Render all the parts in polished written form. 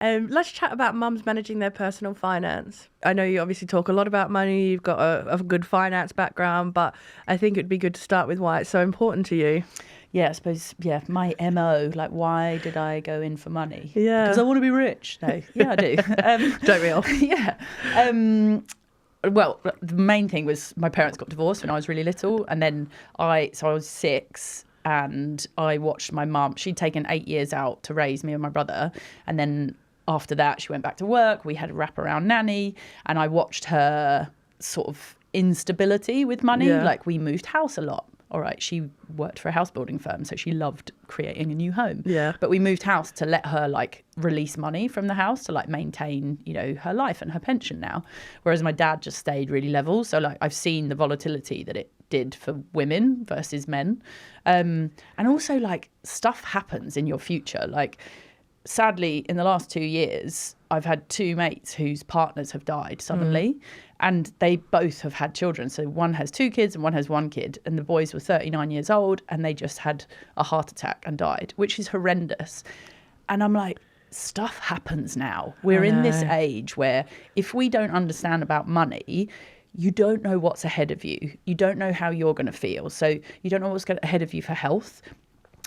Let's chat about mums managing their personal finance. I know you obviously talk a lot about money. You've got a good finance background, but I think it'd be good to start with why it's so important to you. Yeah, I suppose, my MO, like, why did I go in for money? Yeah. Because I want to be rich. No, yeah, I do. Don't we all? Yeah. Well, the main thing was my parents got divorced when I was really little. And then I was 6 and I watched my mum. She'd taken 8 years out to raise me and my brother. And then after that, she went back to work. We had a wraparound nanny and I watched her sort of instability with money. Yeah. Like, we moved house a lot. All right, she worked for a house building firm, so she loved creating a new home. Yeah. But we moved house to let her like release money from the house to like maintain, her life and her pension now. Whereas my dad just stayed really level. So like I've seen the volatility that it did for women versus men. And also like stuff happens in your future. Like sadly, in the last 2 years, I've had 2 mates whose partners have died suddenly. And they both have had children. So one has 2 kids and one has 1 kid. And the boys were 39 years old and they just had a heart attack and died, which is horrendous. And I'm like, stuff happens now. We're in this age where if we don't understand about money, you don't know what's ahead of you. You don't know how you're going to feel. So you don't know what's ahead of you for health,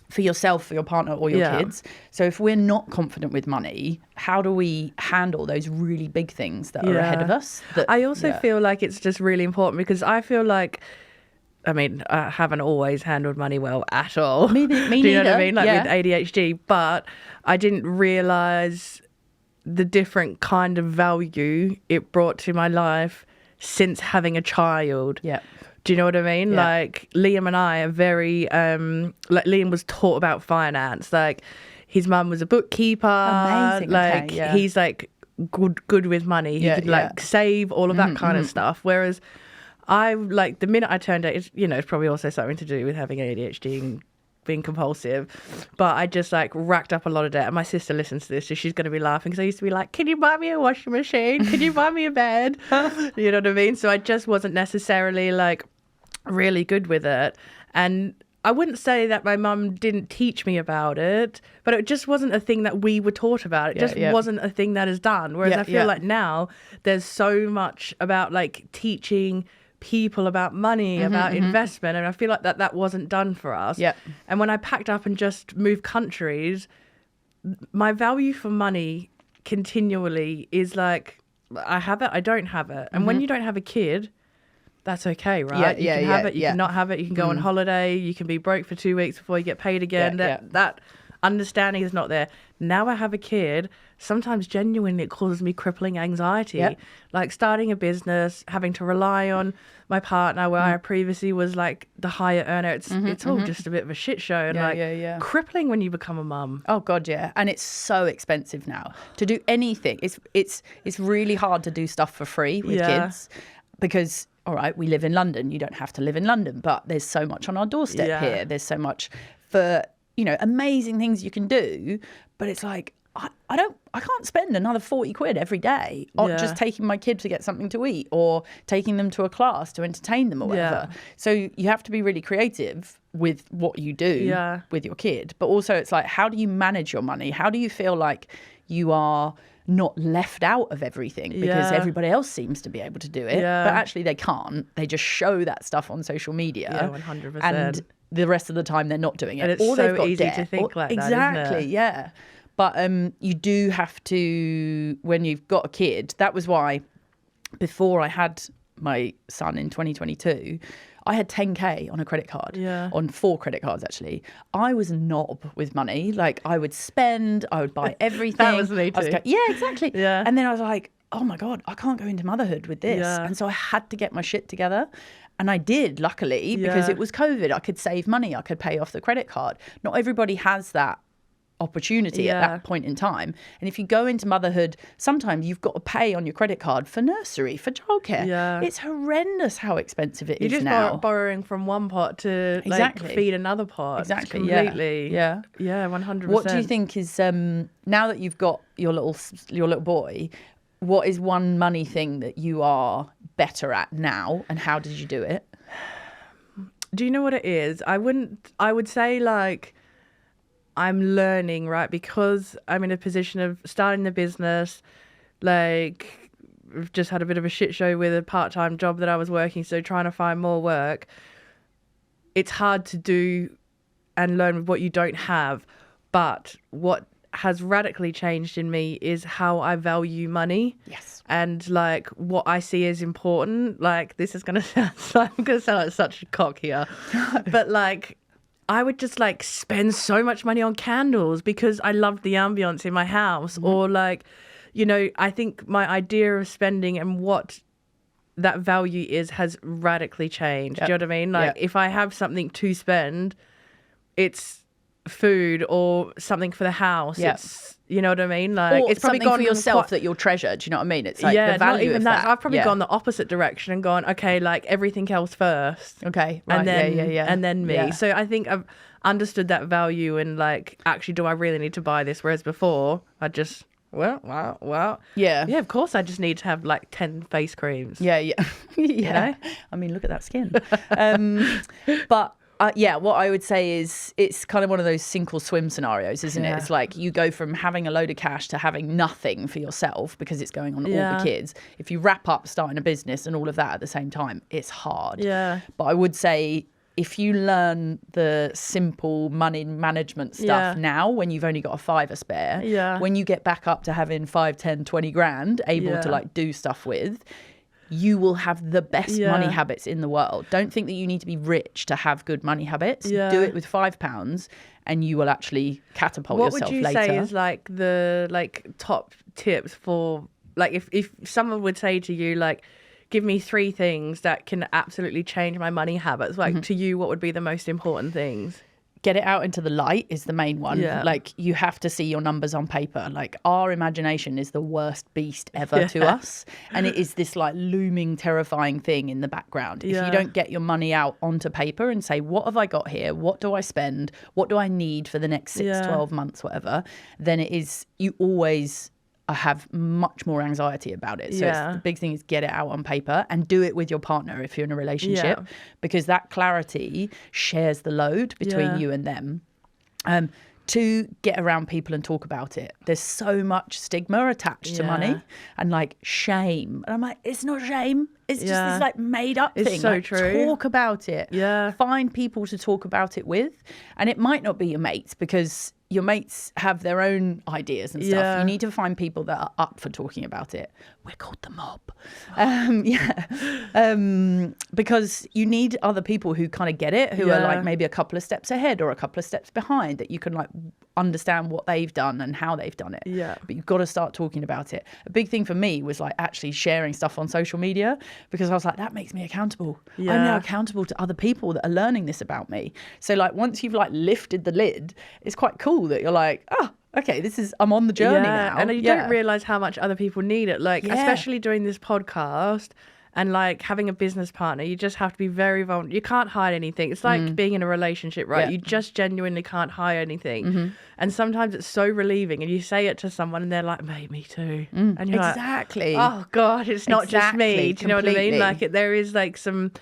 for yourself, for your partner or your kids. So if we're not confident with money, how do we handle those really big things that are ahead of us? I also feel like it's just really important because I feel like, I haven't always handled money well at all. Me Do you neither. know what I mean? Like with ADHD, but I didn't realise the different kind of value it brought to my life since having a child. Yeah. Do you know what I mean? Yeah. Like Liam and I are very, like Liam was taught about finance. Like his mum was a bookkeeper. Amazing. Like Okay, yeah. he's like good with money. He could like save all of that kind of stuff. Whereas I like the minute I turned 8, it's probably also something to do with having ADHD and being compulsive, but I just like racked up a lot of debt. And my sister listens to this, so she's going to be laughing because I used to be like, can you buy me a washing machine? Can you buy me a bed? You know what I mean? So I just wasn't necessarily like really good with it. And I wouldn't say that my mum didn't teach me about it, but it just wasn't a thing that we were taught about. It just wasn't a thing that is done. Whereas I feel like now there's so much about like teaching people about money, about investment, and I feel like that wasn't done for us. Yeah. And when I packed up and just moved countries, my value for money continually is like, I have it, I don't have it. And when you don't have a kid, that's okay, right? You can have it, you can not have it, you can go on holiday, you can be broke for 2 weeks before you get paid again. That understanding is not there. Now I have a kid, sometimes genuinely it causes me crippling anxiety. Like starting a business, having to rely on my partner where I previously was like the higher earner. It's all just a bit of a shit show and crippling when you become a mum. Oh God, yeah. And it's so expensive now to do anything. It's really hard to do stuff for free with kids because all right, we live in London. You don't have to live in London, but there's so much on our doorstep here. There's so much for, amazing things you can do. But it's like, I can't spend another 40 quid every day on just taking my kid to get something to eat or taking them to a class to entertain them or whatever. So you have to be really creative with what you do with your kid. But also it's like, how do you manage your money? How do you feel like you are not left out of everything because everybody else seems to be able to do it, but actually they can't. They just show that stuff on social media. Yeah, 100%. And the rest of the time they're not doing it. And it's or so they've got easy debt. to think like that, exactly, isn't it? yeah. But you do have to, when you've got a kid, that was why before I had my son in 2022, I had 10k on a credit card, on 4 credit cards actually. I was a knob with money. Like I would spend, I would buy everything. That was me too. Yeah, exactly. Yeah. And then I was like, oh my God, I can't go into motherhood with this. Yeah. And so I had to get my shit together. And I did, luckily, because it was COVID. I could save money. I could pay off the credit card. Not everybody has that opportunity at that point in time. And if you go into motherhood, sometimes you've got to pay on your credit card for nursery, for childcare. Yeah. It's horrendous how expensive it You're is just now. borrowing from one pot to Exactly. like feed another pot. Exactly. Completely. Yeah. Yeah, 100%. What do you think is now that you've got your little boy? What is one money thing that you are better at now, and how did you do it? Do you know what it is? I would say like I'm learning, right? Because I'm in a position of starting the business, like I've just had a bit of a shit show with a part-time job that I was working, so trying to find more work. It's hard to do and learn with what you don't have. But what has radically changed in me is how I value money. Yes. And like what I see as important. Like this is going to sound like, I'm going to sound like such a cock here. But like I would just like spend so much money on candles because I loved the ambience in my house. Or like, you know, I think my idea of spending and what that value is has radically changed. Do you know what I mean? Like if I have something to spend, it's food or something for the house. It's, you know what I mean? Like or it's probably something gone for yourself that you'll treasure. Do you know what I mean? It's like the value not even of that. I've probably gone the opposite direction and gone, okay, like everything else first. Okay. Right. And then, and then me. Yeah. So I think I've understood that value and like, actually, do I really need to buy this? Whereas before, I just, well. Yeah. Yeah, of course I just need to have like 10 face creams. Yeah. Yeah. You know? I mean, look at that skin. But what I would say is it's kind of one of those sink or swim scenarios, isn't it? It's like you go from having a load of cash to having nothing for yourself because it's going on all the kids. If you wrap up starting a business and all of that at the same time, it's hard. Yeah. But I would say if you learn the simple money management stuff now when you've only got a fiver spare, when you get back up to having 5, 10, 20 grand able to like do stuff with, you will have the best money habits in the world. Don't think that you need to be rich to have good money habits. Do it with £5 and you will actually catapult yourself later. What would you say is like the like top tips for like if someone would say to you like, give me 3 things that can absolutely change my money habits, like to you, what would be the most important things? Get it out into the light is the main one. Like you have to see your numbers on paper. Like our imagination is the worst beast ever to us. And it is this like looming, terrifying thing in the background. If you don't get your money out onto paper and say, what have I got here? What do I spend? What do I need for the next 6, 12 months, whatever? Then it is, you always have much more anxiety about it. So the big thing is get it out on paper and do it with your partner if you're in a relationship, because that clarity shares the load between you and them. To get around people and talk about it. There's so much stigma attached to money and like shame. And I'm like, it's not shame. It's just this like made up thing. It's so like, true. Talk about it. Yeah. Find people to talk about it with. And it might not be your mates because your mates have their own ideas and stuff. You need to find people that are up for talking about it. We're called the mob. Because you need other people who kind of get it, who are like maybe a couple of steps ahead or a couple of steps behind, that you can like understand what they've done and how they've done it. But you've got to start talking about it. A big thing for me was like actually sharing stuff on social media, because I was like, that makes me accountable. I'm now accountable to other people that are learning this about me. So like once you've like lifted the lid, it's quite cool that you're like, oh, okay, I'm on the journey now. And you don't realise how much other people need it. Like, especially doing this podcast and like having a business partner, you just have to be very vulnerable. You can't hide anything. It's like being in a relationship, right? You just genuinely can't hide anything. And sometimes it's so relieving and you say it to someone and they're like, mate, me too. And you're like, oh God, it's not just me. Do you know what I mean? Like there is like some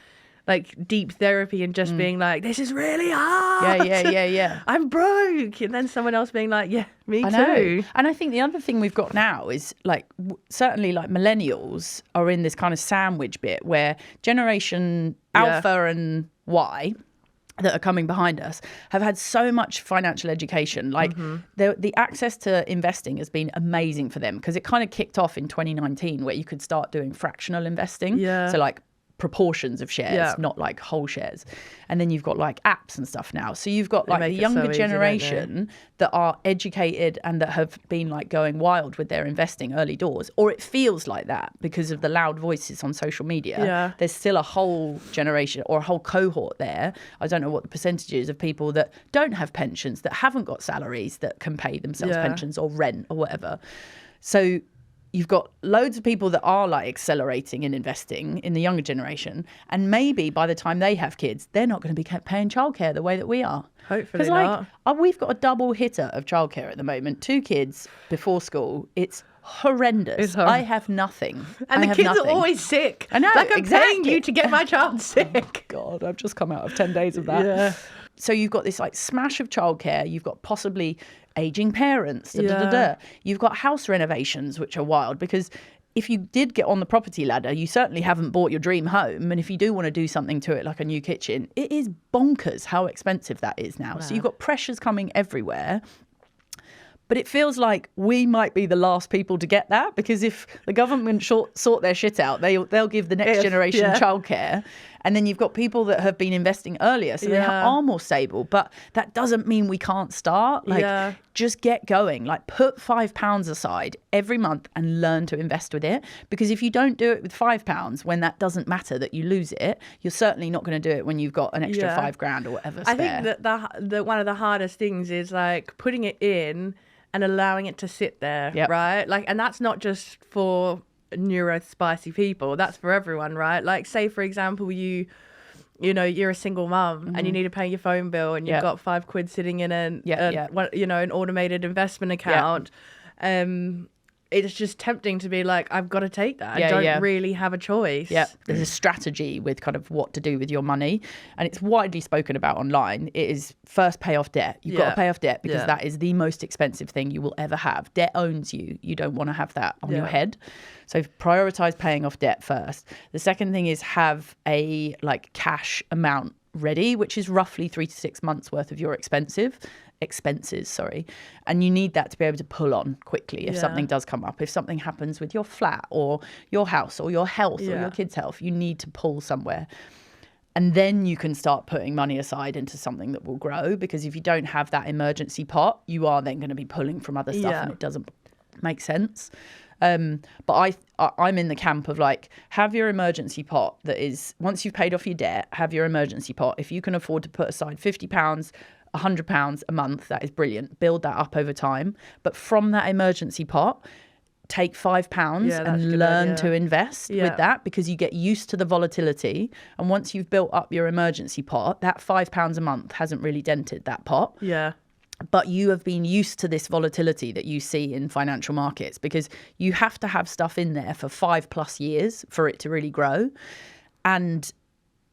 like deep therapy and just being like, this is really hard. Yeah. I'm broke. And then someone else being like, yeah, me too. And I think the other thing we've got now is like, certainly like millennials are in this kind of sandwich bit where generation Alpha and Y that are coming behind us have had so much financial education. Like the access to investing has been amazing for them, because it kind of kicked off in 2019 where you could start doing fractional investing. So like proportions of shares, not like whole shares. And then you've got like apps and stuff now. So you've got like the younger generation that are educated and that have been like going wild with their investing early doors, or it feels like that because of the loud voices on social media. There's still a whole generation or a whole cohort there. I don't know what the percentage is of people that don't have pensions, that haven't got salaries, that can pay themselves pensions or rent or whatever. So you've got loads of people that are like accelerating in investing in the younger generation. And maybe by the time they have kids, they're not going to be paying childcare the way that we are. Hopefully not. Like, we've got a double hitter of childcare at the moment. 2 kids before school. It's horrendous. I have nothing. And the kids are always sick. I know, like I'm paying you to get my child sick. God, I've just come out of 10 days of that. So you've got this like smash of childcare. You've got possibly aging parents. You've got house renovations, which are wild because if you did get on the property ladder, you certainly haven't bought your dream home. And if you do want to do something to it, like a new kitchen, it is bonkers how expensive that is now. Wow. So you've got pressures coming everywhere. But it feels like we might be the last people to get that, because if the government sort their shit out, they'll give the next generation childcare. And then you've got people that have been investing earlier, so they are more stable. But that doesn't mean we can't start. Like, just get going. Like, put £5 aside every month and learn to invest with it. Because if you don't do it with £5, when that doesn't matter that you lose it, you're certainly not going to do it when you've got an extra £5,000 or whatever spare. I think that the one of the hardest things is like putting it in and allowing it to sit there, right? Like, and that's not just for neurospicy people. That's for everyone, right? Like, say for example, you know, you're a single mum and you need to pay your phone bill and you've got £5 sitting in an automated investment account. It's just tempting to be like, I've got to take that. I don't really have a choice. Yeah, there's a strategy with kind of what to do with your money. And it's widely spoken about online. It is first pay off debt. You've got to pay off debt because that is the most expensive thing you will ever have. Debt owns you. You don't want to have that on your head. So prioritize paying off debt first. The second thing is have a like cash amount ready, which is roughly 3 to 6 months worth of your expenses, and you need that to be able to pull on quickly if something does come up. If something happens with your flat or your house or your health or your kids' health, you need to pull somewhere. And then you can start putting money aside into something that will grow, because if you don't have that emergency pot, you are then going to be pulling from other stuff and it doesn't make sense. But I'm in the camp of like, have your emergency pot that is, once you've paid off your debt, have your emergency pot. If you can afford to put aside £50, £100 a month, that is brilliant. Build that up over time. But from that emergency pot, take £5 and learn to invest with that, because you get used to the volatility. And once you've built up your emergency pot, that £5 a month hasn't really dented that pot. Yeah. But you have been used to this volatility that you see in financial markets, because you have to have stuff in there for 5+ years for it to really grow. And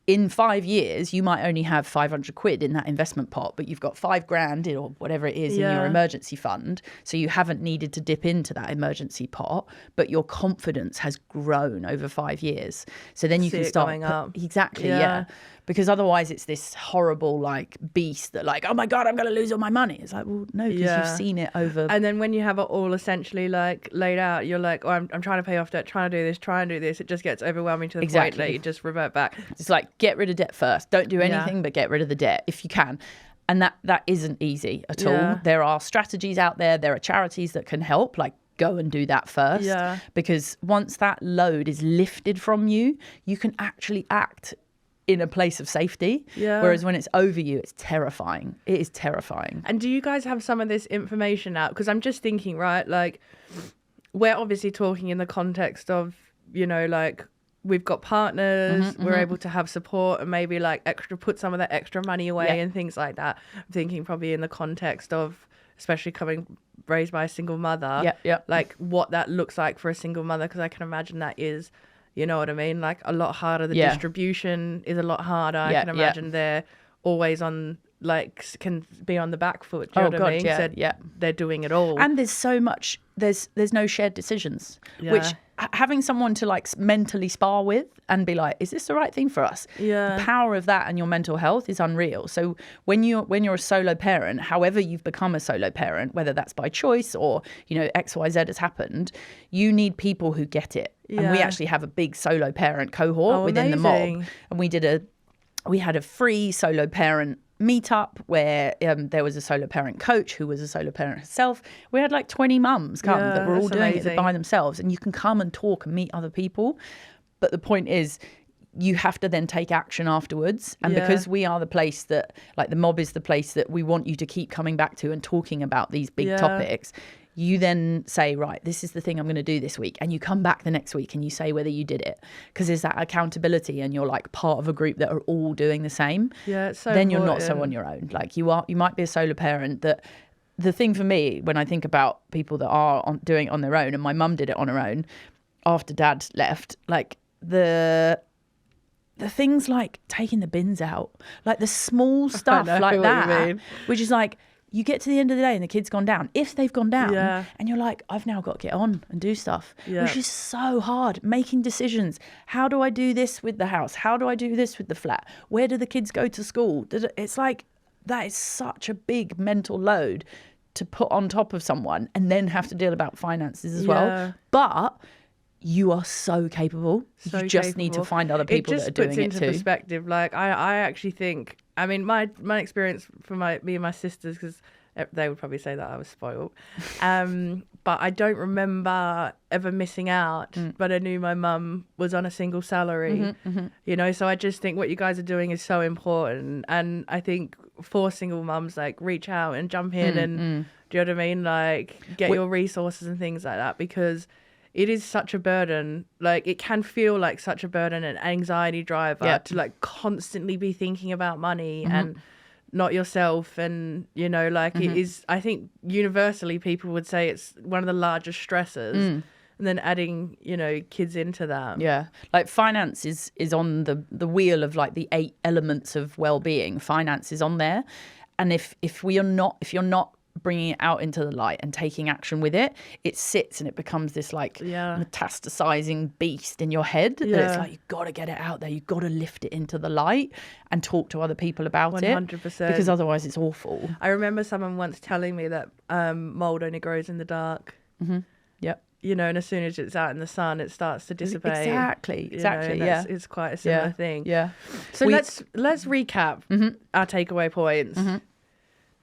in 5 years, you might only have £500 in that investment pot, but you've got £5,000 or whatever it is in your emergency fund. So you haven't needed to dip into that emergency pot, but your confidence has grown over 5 years. So then you can start going up. Exactly, because otherwise it's this horrible like beast that like, oh my God, I'm going to lose all my money. It's like, well, no, because you've seen it over. And then when you have it all essentially like laid out, you're like, oh, I'm trying to pay off debt, trying to do this, try and do this. It just gets overwhelming to the point that you just revert back. It's like, get rid of debt first. Don't do anything but get rid of the debt if you can. And that isn't easy at all. There are strategies out there. There are charities that can help, like, go and do that first. Because once that load is lifted from you, you can actually act in a place of safety. Whereas when it's over you, it's terrifying. It is terrifying. And do you guys have some of this information out? Because I'm just thinking, right, like, we're obviously talking in the context of, you know, like, we've got partners, we're able to have support and maybe like put some of that extra money away and things like that. I'm thinking probably in the context of, especially raised by a single mother, like what that looks like for a single mother, because I can imagine that is, you know what I mean? Like a lot harder. The distribution is a lot harder. I can imagine they're always on, like, can be on the back foot. Do you know what I mean? So they're doing it all. And there's so much, there's no shared decisions, which having someone to like mentally spar with and be like, is this the right thing for us? The power of that and your mental health is unreal. So when you're a solo parent, however you've become a solo parent, whether that's by choice or, you know, XYZ has happened, you need people who get it. And we actually have a big solo parent cohort within the mob. And we had a free solo parent meetup where there was a solo parent coach who was a solo parent herself. We had like 20 mums come that were all doing it by themselves, and you can come and talk and meet other people. But the point is, you have to then take action afterwards. And because we are the place that, like, the mob is the place that we want you to keep coming back to and talking about these big topics, you then say, right, this is the thing I'm going to do this week. And you come back the next week and you say whether you did it. Because there's that accountability and you're like part of a group that are all doing the same. Yeah, it's so then you're important. not so on your own. Like you might be a solo parent that the thing for me, when I think about people that are doing it on their own, and my mum did it on her own after dad left, like the the things like taking the bins out, like the small stuff like that, which is like, you get to the end of the day and the kid's gone down, if they've gone down, and you're like, I've now got to get on and do stuff, which is so hard. Making decisions. How do I do this with the house? How do I do this with the flat? Where do the kids go to school? It's like, that is such a big mental load to put on top of someone and then have to deal about finances as well. But you are so capable. You just need to find other people that are doing it too. It just puts into perspective. Like, I actually think, I mean, my experience for me and my sisters, because they would probably say that I was spoiled, but I don't remember ever missing out. But I knew my mum was on a single salary, you know, so I just think what you guys are doing is so important. And I think for single mums, like, reach out and jump in and, do you know what I mean? Like, get your resources and things like that, because it is such a burden. Like, it can feel like such a burden and anxiety driver to like constantly be thinking about money and not yourself. And, you know, like it is, I think universally people would say it's one of the largest stressors. And then adding, you know, kids into that. Yeah. Like, finance is on the wheel of like the 8 elements of well-being. Finance is on there. And if you're not bringing it out into the light and taking action with it, it sits and it becomes this like metastasizing beast in your head that it's like, you've got to get it out there, you've got to lift it into the light and talk to other people about 100%. it, because otherwise it's awful. I remember someone once telling me that mold only grows in the dark. Yep. You know, and as soon as it's out in the sun, it starts to dissipate. Exactly. You know, it's quite a similar thing. Yeah. So let's recap our takeaway points.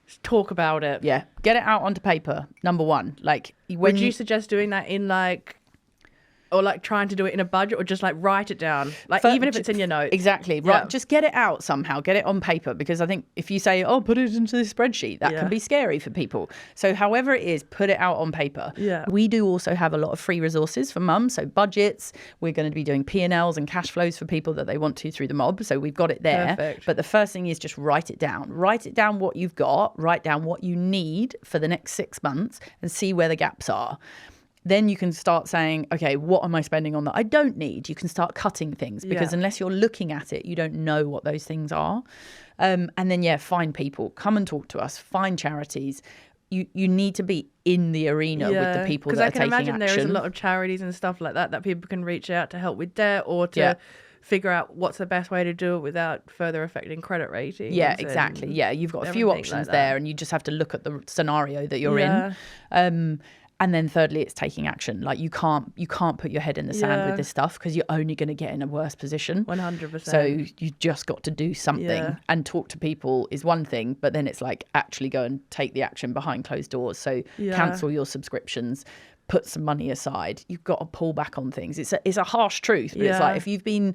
Just talk about it. Yeah. Get it out onto paper. Number one. Like, would you suggest doing that in like, or like trying to do it in a budget, or just like write it down? Like, even if it's in your notes. Exactly. Right. Yeah. Just get it out somehow. Get it on paper, because I think if you say, oh, put it into this spreadsheet, that can be scary for people. So however it is, put it out on paper. Yeah. We do also have a lot of free resources for mums. So budgets, we're going to be doing P&Ls and cash flows for people that they want to through the mob. So we've got it there. Perfect. But the first thing is just write it down. Write it down what you've got. Write down what you need for the next 6 months and see where the gaps are. Then you can start saying, okay, what am I spending on that I don't need? You can start cutting things, because unless you're looking at it, you don't know what those things are. And then, find people. Come and talk to us. Find charities. You need to be in the arena with the people that are taking action. Because I can imagine there is a lot of charities and stuff like that people can reach out to help with debt, or to figure out what's the best way to do it without further affecting credit ratings. Yeah, exactly. Yeah, you've got a few options there, and you just have to look at the scenario that you're in. And then thirdly, it's taking action. Like, you can't put your head in the sand with this stuff, because you're only going to get in a worse position. 100%. So you just got to do something, and talk to people is one thing, but then it's like, actually go and take the action behind closed doors. So cancel your subscriptions, put some money aside. You've got to pull back on things. It's a harsh truth, but it's like, if you've been...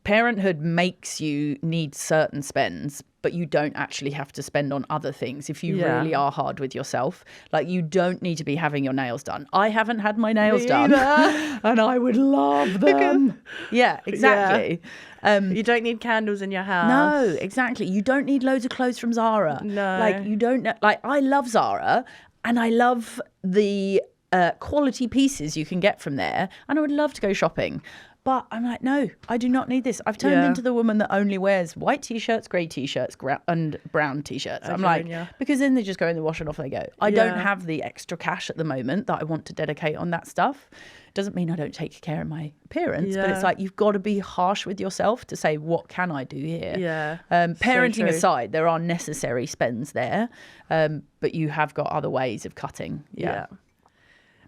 Parenthood makes you need certain spends, but you don't actually have to spend on other things if you really are hard with yourself. Like, you don't need to be having your nails done. I haven't had my nails done, and I would love them. Yeah, exactly. You don't need candles in your house. No, exactly. You don't need loads of clothes from Zara. No. Like, you don't... Like, I love Zara, and I love the quality pieces you can get from there, and I would love to go shopping. But I'm like, no, I do not need this. I've turned into the woman that only wears white T-shirts, grey T-shirts, and brown T-shirts. Because then they just go in the wash and off they go. I don't have the extra cash at the moment that I want to dedicate on that stuff. Doesn't mean I don't take care of my appearance, but it's like, you've got to be harsh with yourself to say, what can I do here? Yeah. Parenting aside, there are necessary spends there, but you have got other ways of cutting. Yeah.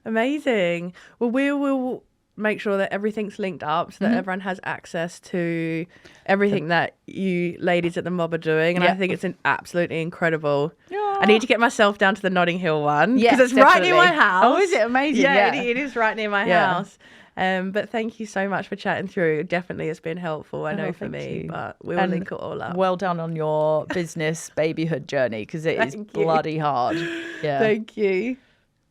Amazing. Well, we will make sure that everything's linked up so that everyone has access to everything that you ladies at the mob are doing. And I think it's absolutely incredible. Yeah. I need to get myself down to the Notting Hill one, because it's right near my house. Oh, is it amazing? Yeah. It is right near my house. But thank you so much for chatting through. Definitely it's been helpful, I know, for me, but we'll link it all up. Well done on your business babyhood journey, because it is bloody hard. Yeah. Thank you.